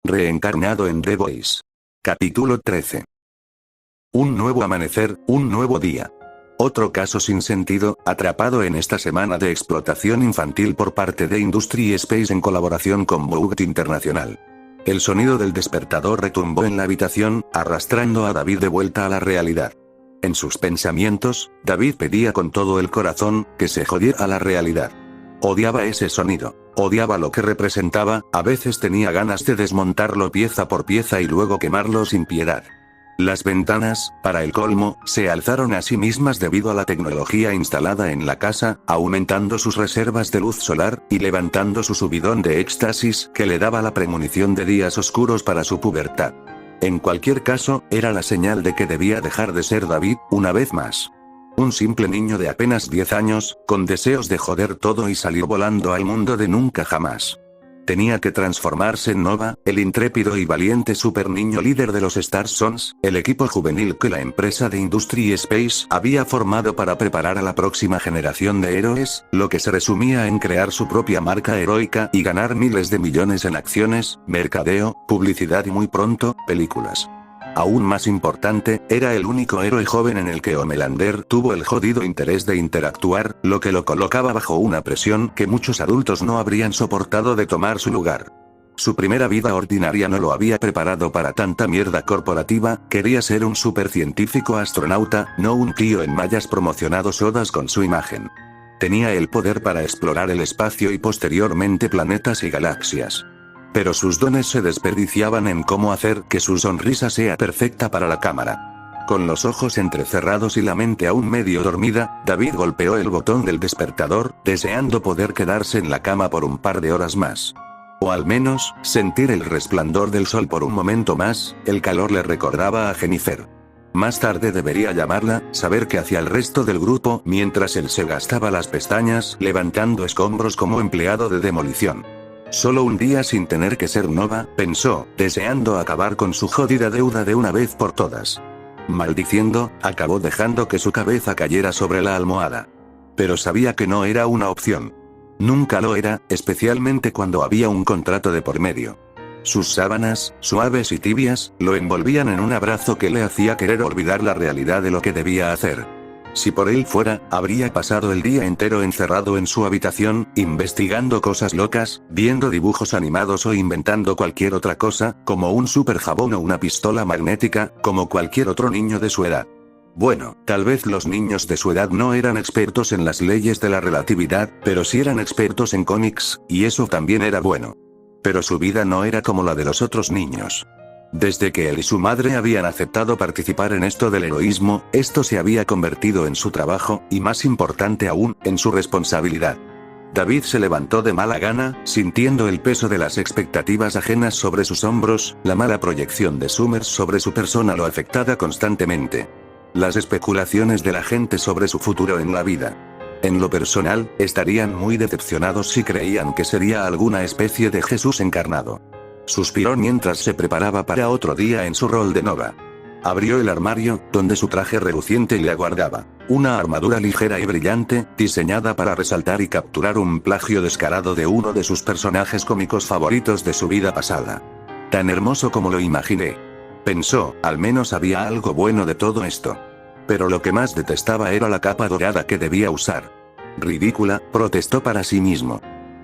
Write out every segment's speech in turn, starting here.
Reencarnado en The Voice. Capítulo 13. Un nuevo amanecer, un nuevo día. Otro caso sin sentido, atrapado en esta semana de explotación infantil por parte de Industry Space en colaboración con Vogue Internacional. El sonido del despertador retumbó en la habitación, arrastrando a David de vuelta a la realidad. En sus pensamientos, David pedía con todo el corazón, que se jodiera la realidad. Odiaba ese sonido, odiaba lo que representaba, a veces tenía ganas de desmontarlo pieza por pieza y luego quemarlo sin piedad. Las ventanas, para el colmo, se alzaron a sí mismas debido a la tecnología instalada en la casa, aumentando sus reservas de luz solar, y levantando su subidón de éxtasis, que le daba la premonición de días oscuros para su pubertad. En cualquier caso, era la señal de que debía dejar de ser David, una vez más. Un simple niño de apenas 10 años, con deseos de joder todo y salir volando al mundo de nunca jamás. Tenía que transformarse en Nova, el intrépido y valiente super niño líder de los Star Sons, el equipo juvenil que la empresa de Industry Space había formado para preparar a la próxima generación de héroes, lo que se resumía en crear su propia marca heroica y ganar miles de millones en acciones, mercadeo, publicidad y muy pronto, películas. Aún más importante, era el único héroe joven en el que Homelander tuvo el jodido interés de interactuar, lo que lo colocaba bajo una presión que muchos adultos no habrían soportado de tomar su lugar. Su primera vida ordinaria no lo había preparado para tanta mierda corporativa, quería ser un supercientífico astronauta, no un tío en mallas promocionado sodas con su imagen. Tenía el poder para explorar el espacio y posteriormente planetas y galaxias. Pero sus dones se desperdiciaban en cómo hacer que su sonrisa sea perfecta para la cámara. Con los ojos entrecerrados y la mente aún medio dormida, David golpeó el botón del despertador, deseando poder quedarse en la cama por un par de horas más. O al menos, sentir el resplandor del sol por un momento más. El calor le recordaba a Jennifer. Más tarde debería llamarla, saber qué hacía el resto del grupo mientras él se gastaba las pestañas levantando escombros como empleado de demolición. Solo un día sin tener que ser Nova, pensó, deseando acabar con su jodida deuda de una vez por todas. Maldiciendo, acabó dejando que su cabeza cayera sobre la almohada. Pero sabía que no era una opción. Nunca lo era, especialmente cuando había un contrato de por medio. Sus sábanas, suaves y tibias, lo envolvían en un abrazo que le hacía querer olvidar la realidad de lo que debía hacer. Si por él fuera, habría pasado el día entero encerrado en su habitación, investigando cosas locas, viendo dibujos animados o inventando cualquier otra cosa, como un super jabón o una pistola magnética, como cualquier otro niño de su edad. Bueno, tal vez los niños de su edad no eran expertos en las leyes de la relatividad, pero sí eran expertos en cómics, y eso también era bueno. Pero su vida no era como la de los otros niños. Desde que él y su madre habían aceptado participar en esto del heroísmo, esto se había convertido en su trabajo, y más importante aún, en su responsabilidad. David se levantó de mala gana, sintiendo el peso de las expectativas ajenas sobre sus hombros, la mala proyección de Summers sobre su persona lo afectaba constantemente. Las especulaciones de la gente sobre su futuro en la vida. En lo personal, estarían muy decepcionados si creían que sería alguna especie de Jesús encarnado. Suspiró mientras se preparaba para otro día en su rol de Nova. Abrió el armario, donde su traje reluciente le aguardaba. Una armadura ligera y brillante, diseñada para resaltar y capturar un plagio descarado de uno de sus personajes cómicos favoritos de su vida pasada. Tan hermoso como lo imaginé. Pensó, al menos había algo bueno de todo esto. Pero lo que más detestaba era la capa dorada que debía usar. Ridícula, protestó para sí mismo.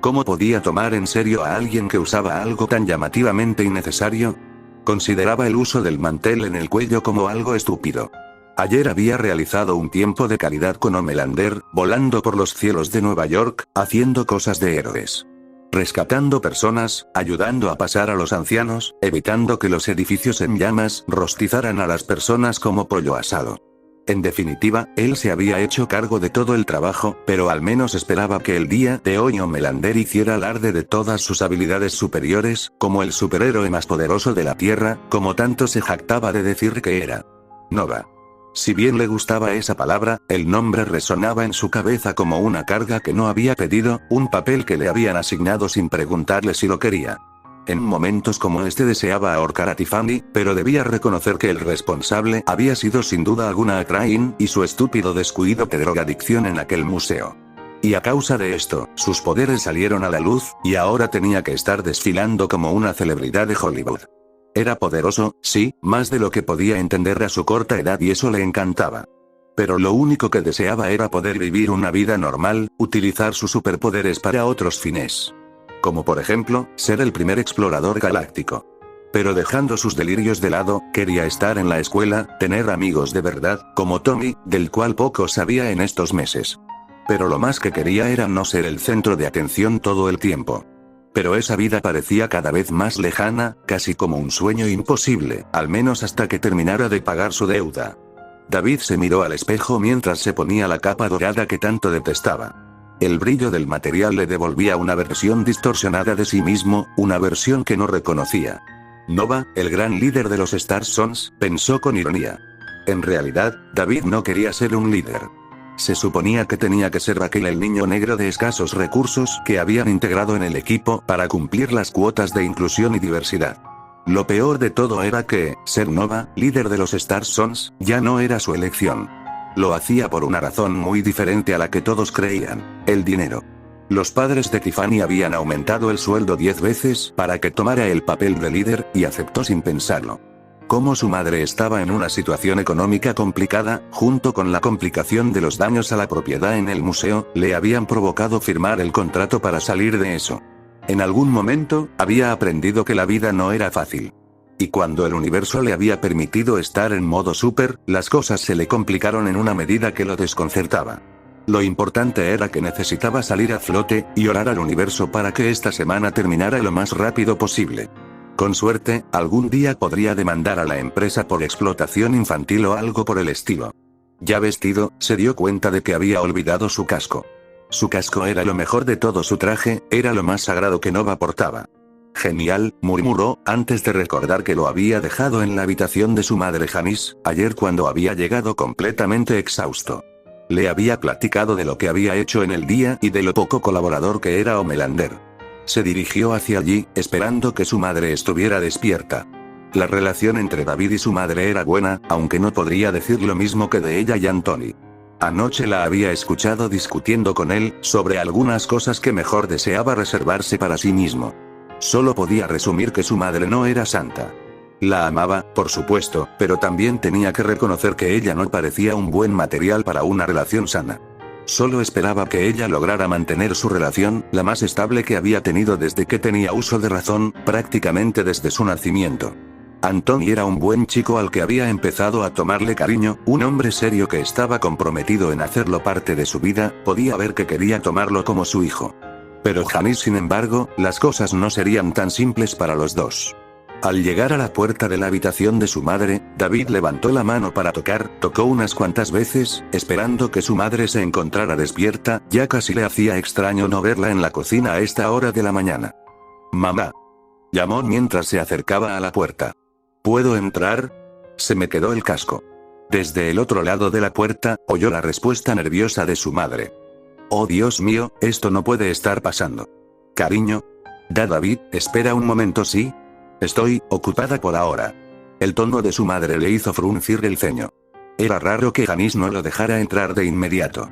¿Cómo podía tomar en serio a alguien que usaba algo tan llamativamente innecesario? Consideraba el uso del mantel en el cuello como algo estúpido. Ayer había realizado un tiempo de calidad con Homelander, volando por los cielos de Nueva York, haciendo cosas de héroes. Rescatando personas, ayudando a pasar a los ancianos, evitando que los edificios en llamas rostizaran a las personas como pollo asado. En definitiva, él se había hecho cargo de todo el trabajo, pero al menos esperaba que el día de hoy Homelander hiciera alarde de todas sus habilidades superiores, como el superhéroe más poderoso de la Tierra, como tanto se jactaba de decir que era. Nova. Si bien le gustaba esa palabra, el nombre resonaba en su cabeza como una carga que no había pedido, un papel que le habían asignado sin preguntarle si lo quería. En momentos como este deseaba ahorcar a Tiffany, pero debía reconocer que el responsable había sido sin duda alguna a Crane y su estúpido descuido de drogadicción en aquel museo. Y a causa de esto, sus poderes salieron a la luz, y ahora tenía que estar desfilando como una celebridad de Hollywood. Era poderoso, sí, más de lo que podía entender a su corta edad y eso le encantaba. Pero lo único que deseaba era poder vivir una vida normal, utilizar sus superpoderes para otros fines. Como por ejemplo, ser el primer explorador galáctico. Pero dejando sus delirios de lado, quería estar en la escuela, tener amigos de verdad, como Tommy, del cual poco sabía en estos meses. Pero lo más que quería era no ser el centro de atención todo el tiempo. Pero esa vida parecía cada vez más lejana, casi como un sueño imposible, al menos hasta que terminara de pagar su deuda. David se miró al espejo mientras se ponía la capa dorada que tanto detestaba. El brillo del material le devolvía una versión distorsionada de sí mismo, una versión que no reconocía. Nova, el gran líder de los Star Sons, pensó con ironía. En realidad, David no quería ser un líder. Se suponía que tenía que ser aquel el niño negro de escasos recursos que habían integrado en el equipo para cumplir las cuotas de inclusión y diversidad. Lo peor de todo era que, ser Nova, líder de los Star Sons, ya no era su elección. Lo hacía por una razón muy diferente a la que todos creían: el dinero. Los padres de Tiffany habían aumentado el sueldo 10 veces para que tomara el papel de líder, y aceptó sin pensarlo. Como su madre estaba en una situación económica complicada, junto con la complicación de los daños a la propiedad en el museo, le habían provocado firmar el contrato para salir de eso. En algún momento, había aprendido que la vida no era fácil. Y cuando el universo le había permitido estar en modo super, las cosas se le complicaron en una medida que lo desconcertaba. Lo importante era que necesitaba salir a flote, y orar al universo para que esta semana terminara lo más rápido posible. Con suerte, algún día podría demandar a la empresa por explotación infantil o algo por el estilo. Ya vestido, se dio cuenta de que había olvidado su casco. Su casco era lo mejor de todo su traje, era lo más sagrado que Nova portaba. Genial, murmuró, antes de recordar que lo había dejado en la habitación de su madre Janice, ayer cuando había llegado completamente exhausto. Le había platicado de lo que había hecho en el día y de lo poco colaborador que era Homelander. Se dirigió hacia allí, esperando que su madre estuviera despierta. La relación entre David y su madre era buena, aunque no podría decir lo mismo que de ella y Anthony. Anoche la había escuchado discutiendo con él, sobre algunas cosas que mejor deseaba reservarse para sí mismo. Solo podía resumir que su madre no era santa. La amaba, por supuesto, pero también tenía que reconocer que ella no parecía un buen material para una relación sana. Solo esperaba que ella lograra mantener su relación, la más estable que había tenido desde que tenía uso de razón, prácticamente desde su nacimiento. Anthony era un buen chico al que había empezado a tomarle cariño, un hombre serio que estaba comprometido en hacerlo parte de su vida, podía ver que quería tomarlo como su hijo. Pero Janice, sin embargo, las cosas no serían tan simples para los dos. Al llegar a la puerta de la habitación de su madre, David levantó la mano para tocar, tocó unas cuantas veces, esperando que su madre se encontrara despierta, ya casi le hacía extraño no verla en la cocina a esta hora de la mañana. «Mamá», llamó mientras se acercaba a la puerta. «¿Puedo entrar?» Se me quedó el casco. Desde el otro lado de la puerta, oyó la respuesta nerviosa de su madre. «Oh Dios mío, esto no puede estar pasando. Cariño». David, espera un momento, ¿sí? Estoy ocupada por ahora. El tono de su madre le hizo fruncir el ceño. Era raro que Janice no lo dejara entrar de inmediato.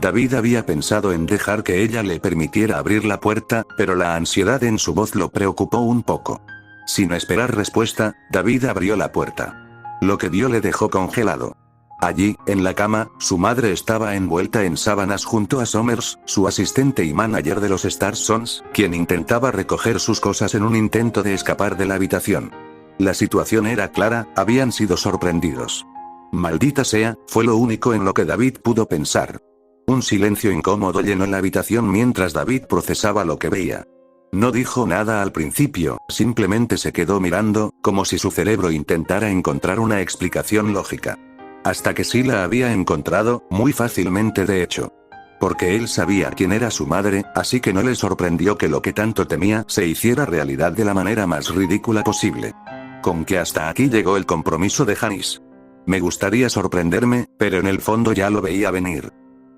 David había pensado en dejar que ella le permitiera abrir la puerta, pero la ansiedad en su voz lo preocupó un poco. Sin esperar respuesta, David abrió la puerta. Lo que vio le dejó congelado. Allí, en la cama, su madre estaba envuelta en sábanas junto a Somers, su asistente y manager de los Star Sons, quien intentaba recoger sus cosas en un intento de escapar de la habitación. La situación era clara, habían sido sorprendidos. Maldita sea, fue lo único en lo que David pudo pensar. Un silencio incómodo llenó la habitación mientras David procesaba lo que veía. No dijo nada al principio, simplemente se quedó mirando, como si su cerebro intentara encontrar una explicación lógica. Hasta que sí la había encontrado, muy fácilmente de hecho. Porque él sabía quién era su madre, así que no le sorprendió que lo que tanto temía se hiciera realidad de la manera más ridícula posible. Con que hasta aquí llegó el compromiso de Janice. Me gustaría sorprenderme, pero en el fondo ya lo veía venir.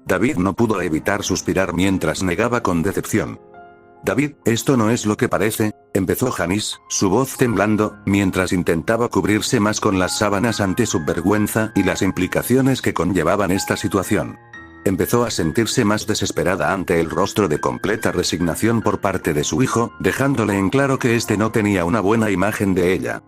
David no pudo evitar suspirar mientras negaba con decepción. David, esto no es lo que parece, empezó Janice, su voz temblando, mientras intentaba cubrirse más con las sábanas ante su vergüenza y las implicaciones que conllevaban esta situación. Empezó a sentirse más desesperada ante el rostro de completa resignación por parte de su hijo, dejándole en claro que este no tenía una buena imagen de ella.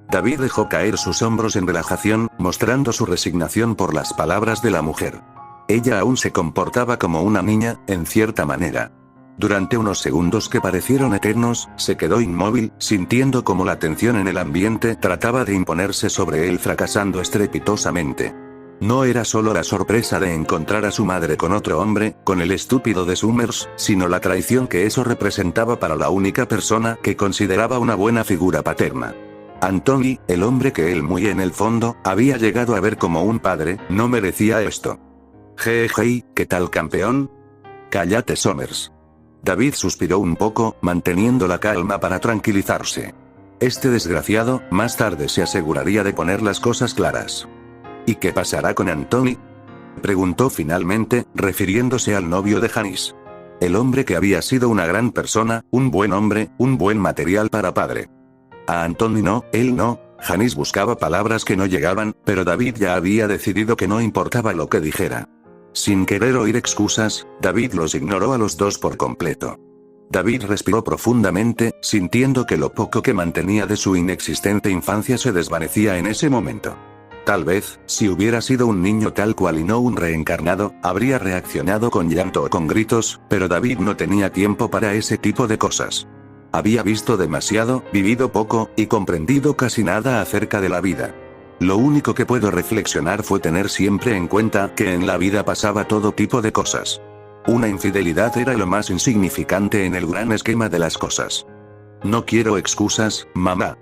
David dejó caer sus hombros en relajación, mostrando su resignación por las palabras de la mujer. Ella aún se comportaba como una niña, en cierta manera. Durante unos segundos que parecieron eternos, se quedó inmóvil, sintiendo como la tensión en el ambiente trataba de imponerse sobre él, fracasando estrepitosamente. No era solo la sorpresa de encontrar a su madre con otro hombre, con el estúpido de Summers, sino la traición que eso representaba para la única persona que consideraba una buena figura paterna. Anthony, el hombre que él muy en el fondo había llegado a ver como un padre, no merecía esto. Hey, ¿qué tal, campeón? Cállate, Summers. David suspiró un poco, manteniendo la calma para tranquilizarse. Este desgraciado, más tarde se aseguraría de poner las cosas claras. ¿Y qué pasará con Anthony?, preguntó finalmente, refiriéndose al novio de Janice. El hombre que había sido una gran persona, un buen hombre, un buen material para padre. A Anthony no, él no. Janice buscaba palabras que no llegaban, pero David ya había decidido que no importaba lo que dijera. Sin querer oír excusas, David los ignoró a los dos por completo. David respiró profundamente, sintiendo que lo poco que mantenía de su inexistente infancia se desvanecía en ese momento. Tal vez, si hubiera sido un niño tal cual y no un reencarnado, habría reaccionado con llanto o con gritos, pero David no tenía tiempo para ese tipo de cosas. Había visto demasiado, vivido poco, y comprendido casi nada acerca de la vida. Lo único que puedo reflexionar fue tener siempre en cuenta que en la vida pasaba todo tipo de cosas. Una infidelidad era lo más insignificante en el gran esquema de las cosas. No quiero excusas, mamá.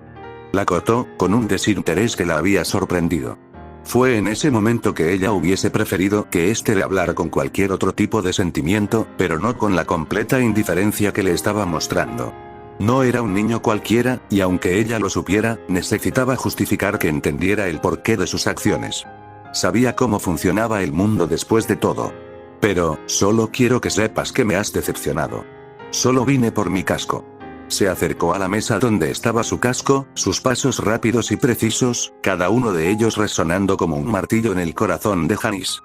La cortó, con un desinterés que la había sorprendido. Fue en ese momento que ella hubiese preferido que éste le hablara con cualquier otro tipo de sentimiento, pero no con la completa indiferencia que le estaba mostrando. No era un niño cualquiera, y aunque ella lo supiera, necesitaba justificar que entendiera el porqué de sus acciones. Sabía cómo funcionaba el mundo después de todo. Pero, solo quiero que sepas que me has decepcionado. Solo vine por mi casco. Se acercó a la mesa donde estaba su casco, sus pasos rápidos y precisos, cada uno de ellos resonando como un martillo en el corazón de Janice.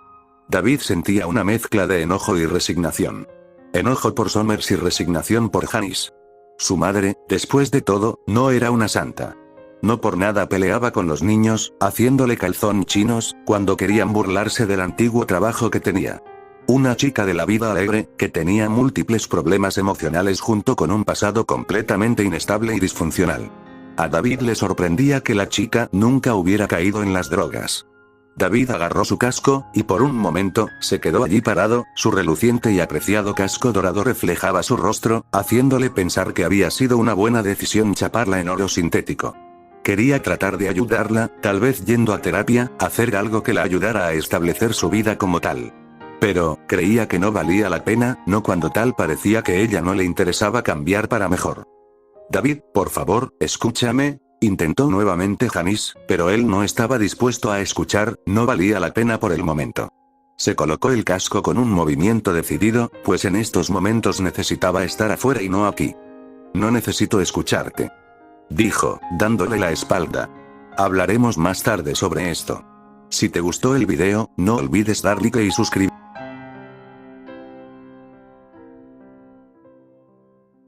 David sentía una mezcla de enojo y resignación. Enojo por Summers y resignación por Janice. Su madre, después de todo, no era una santa. No por nada peleaba con los niños, haciéndole calzón chinos, cuando querían burlarse del antiguo trabajo que tenía. Una chica de la vida alegre, que tenía múltiples problemas emocionales junto con un pasado completamente inestable y disfuncional. A David le sorprendía que la chica nunca hubiera caído en las drogas. David agarró su casco, y por un momento, se quedó allí parado, su reluciente y apreciado casco dorado reflejaba su rostro, haciéndole pensar que había sido una buena decisión chaparla en oro sintético. Quería tratar de ayudarla, tal vez yendo a terapia, hacer algo que la ayudara a establecer su vida como tal. Pero, creía que no valía la pena, no cuando tal parecía que ella no le interesaba cambiar para mejor. David, por favor, escúchame, intentó nuevamente Janice, pero él no estaba dispuesto a escuchar, no valía la pena por el momento. Se colocó el casco con un movimiento decidido, pues en estos momentos necesitaba estar afuera y no aquí. No necesito escucharte, dijo, dándole la espalda. Hablaremos más tarde sobre esto. Si te gustó el video, no olvides dar like y suscribirte.